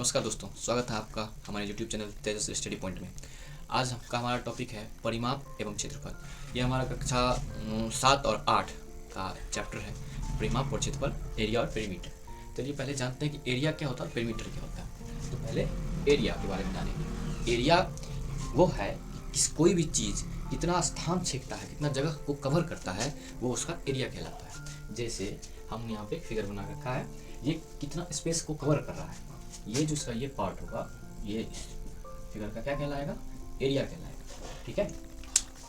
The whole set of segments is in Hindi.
नमस्कार दोस्तों, स्वागत है आपका हमारे YouTube चैनल तेजस स्टडी पॉइंट में। आज का हमारा टॉपिक है परिमाप एवं क्षेत्रफल। यह हमारा कक्षा 7 और 8 का चैप्टर है, परिमाप और क्षेत्रफल, एरिया और पेरीमीटर। चलिए पहले जानते हैं कि एरिया क्या होता है और पेरीमीटर क्या होता है। तो पहले एरिया के बारे में जानेंगे। एरिया वो है कि कोई भी चीज़ कितना स्थान छेकता है, कितना जगह को कवर करता है, वो उसका एरिया कहलाता है। जैसे हम यहाँ पे एक फिगर बना रखा है, ये कितना स्पेस को कवर कर रहा है। ये जो इसका ये पार्ट होगा, ये फिगर का क्या कहलाएगा, एरिया कहलाएगा। ठीक है,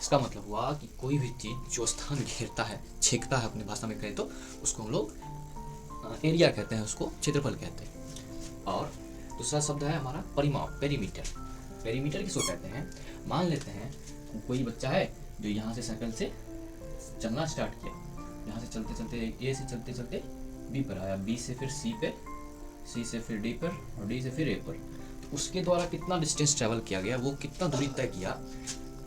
इसका मतलब हुआ कि कोई भी चीज़ जो स्थान घेरता है, छेकता है, अपनी भाषा में कहें तो उसको हम लोग एरिया कहते हैं, उसको क्षेत्रफल कहते हैं। और दूसरा शब्द है हमारा परिमाप, पेरीमीटर। पेरीमीटर किसको कहते हैं? मान लेते हैं कोई बच्चा है जो यहाँ से साइकिल से चलना स्टार्ट किया, यहाँ से चलते चलते ए से चलते चलते बी पर आया, बी से फिर सी पे, सी से फिर डी पर और डी से फिर ए पर। तो उसके द्वारा कितना डिस्टेंस ट्रैवल किया गया, वो कितना दूरी तय किया,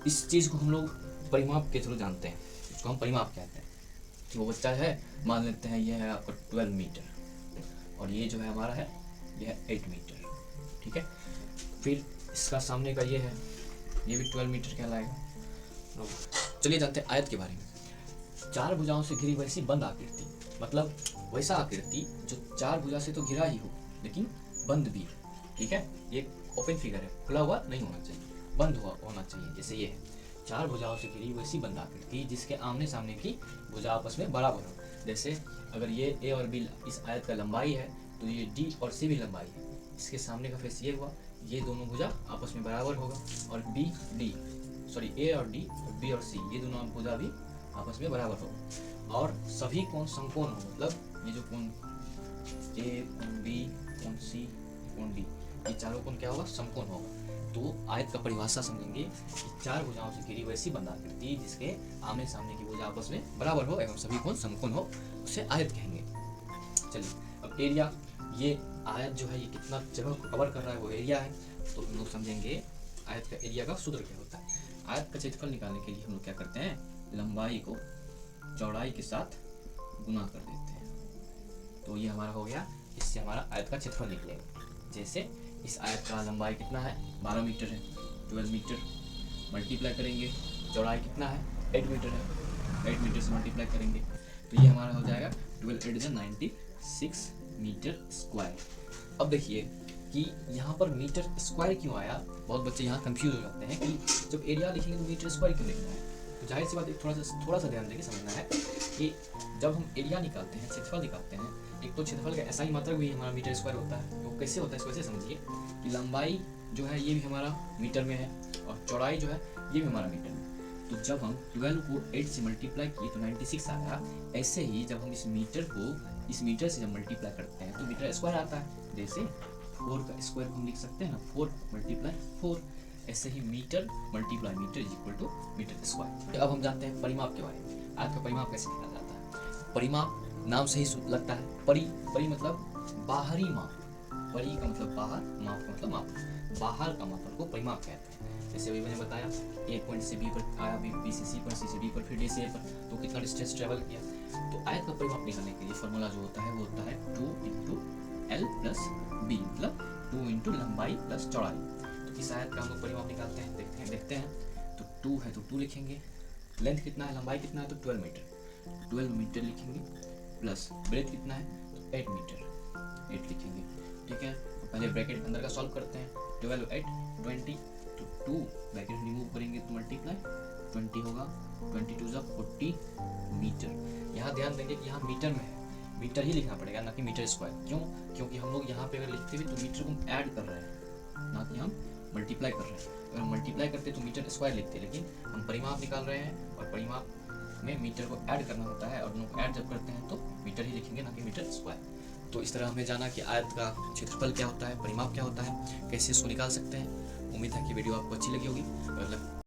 इस चीज़ को हम लोग परिमाप के थ्रू जानते हैं। इसको हम परिमाप कहते हैं। तो वो बच्चा है, मान लेते हैं ये है आपका 12 मीटर और ये जो है हमारा है, ये है 8 मीटर। ठीक है, फिर इसका सामने का ये है, ये भी 12 मीटर कहलाएगा। चलिए जानते हैं आयत के बारे में। चार भुजाओं से घिरी वैसी बंद आकृति, मतलब वैसा आकृति जो चार भुजा से तो घिरा ही हो लेकिन बंद भी हो। ठीक है, ये ओपन फिगर है, खुला हुआ नहीं होना चाहिए, बंद हुआ होना चाहिए। जैसे ये है, चार भुजाओं से घिरी वैसी बंद आकृति जिसके आमने सामने की भुजा आपस में बराबर हो। जैसे अगर ये ए और बी इस आयत का लंबाई है तो ये डी और सी भी लंबाई है। इसके सामने का फेस ये हुआ, ये दोनों भुजा आपस में बराबर होगा। और ए और डी और बी और सी ये दोनों भुजा भी आपस में बराबर होगा। और सभी कोण समकोण हो, मतलब ये जो कोण ए, कोण बी, कोण सी, कोण डी, ये चारों कोण क्या होगा, समकोण होगा। तो आयत का परिभाषा समझेंगे कि चार भुजाओं से घिरी वैसी बंद आकृति जिसके आमने सामने की भुजा आपस में बराबर हो एवं सभी कोण समकोण हो, उसे आयत कहेंगे। चलिए अब एरिया, ये आयत जो है ये कितना जगह को कवर कर रहा है, वो एरिया है। तो हम लोग समझेंगे आयत का एरिया का सूत्र क्या होता है। आयत का क्षेत्रफल निकालने के लिए हम लोग क्या करते हैं, लंबाई को चौड़ाई के साथ गुना कर देते हैं। तो ये हमारा हो गया, इससे हमारा आयत का क्षेत्रफल निकलेगा। जैसे इस आयत का लंबाई कितना है, 12 मीटर है, 12 मीटर मल्टीप्लाई करेंगे, चौड़ाई कितना है, 8 मीटर है, 8 मीटर से मल्टीप्लाई करेंगे तो ये हमारा हो जाएगा 12 8 96 मीटर स्क्वायर। अब देखिए कि यहाँ पर मीटर स्क्वायर क्यों आया, बहुत बच्चे यहाँ कंफ्यूज हो जाते हैं कि जब एरिया लिखेंगे तो मीटर स्क्वायर क्यों लिखना है। तो जाहिर सी बात है, थोड़ा सा ध्यान देके समझना है कि जब हम एरिया निकालते हैं, क्षेत्रफल निकालते हैं, एक तो क्षेत्रफल का ऐसा ही मात्रक भी हमारा मीटर स्क्वायर होता है। वो कैसे होता है, इसको ऐसे समझिए कि लंबाई जो है ये भी हमारा मीटर में है और चौड़ाई जो है ये भी हमारा मीटर में। तो जब हम 12 को 8 से मल्टीप्लाई किए तो 96 आया। ऐसे ही जब हम इस मीटर को इस मीटर से जब मल्टीप्लाई करते हैं तो मीटर स्क्वायर आता है। जैसे 4 का स्क्वायर हम लिख सकते हैं ना, 4 × 4। ऐसे ही metre multiply metre is equal to metre square. अब हम जानते हैं परिमाप के बारे में। आज का परिमाप कैसे निकाला जाता है। परिमाप नाम से ही लगता है, परी मतलब बाहरी माप, परी का मतलब बाहर, माप का मतलब माप, बाहर का मापन को परिमाप कहते हैं। जैसे अभी मैंने बताया, एक पॉइंट से बी पर आया, बी से सी पर, सी से डी पर, फिर डी से ए पर, तो कितना डिस्टेंस ट्रेवल किया। तो आयत का परिमाप निकालने के लिए फॉर्मूला जो होता है वो होता है 2 × L + B, मतलब 2 × लंबाई प्लस चौड़ाई। तो इस आयत का हम लोग परिमाप निकालते हैं, देखते हैं। तो 2 है तो 2 लिखेंगे, लेंथ कितना है, लंबाई कितना है तो 12 मीटर, 12 मीटर लिखेंगे, प्लस ब्रेथ कितना है तो 8 मीटर, 8 लिखेंगे। ठीक है, तो पहले ब्रैकेट अंदर का सॉल्व करते हैं, 12 8 20, तो 2 ब्रैकेट रिमूव करेंगे तो मल्टीप्लाई 20 होगा, 22 × 40 मीटर। यहाँ ध्यान देंगे कि यहाँ मीटर में है, मीटर ही लिखना पड़ेगा, ना कि मीटर स्क्वायर। क्यों? क्योंकि हम लोग यहाँ पे अगर लिखते हुए तो मीटर को हम ऐड कर रहे हैं, ना कि हम मल्टीप्लाई कर रहे हैं। अगर हम मल्टीप्लाई करते तो मीटर स्क्वायर लिखते, लेकिन हम परिमाप निकाल रहे हैं और परिमाप में मीटर को ऐड करना होता है, और दोनों को ऐड जब करते हैं तो मीटर ही लिखेंगे, ना कि मीटर स्क्वायर। तो इस तरह हमने जाना कि आयत का क्षेत्रफल क्या होता है, परिमाप क्या होता है, कैसे इसको निकाल सकते हैं। उम्मीद है कि वीडियो आपको अच्छी लगी होगी।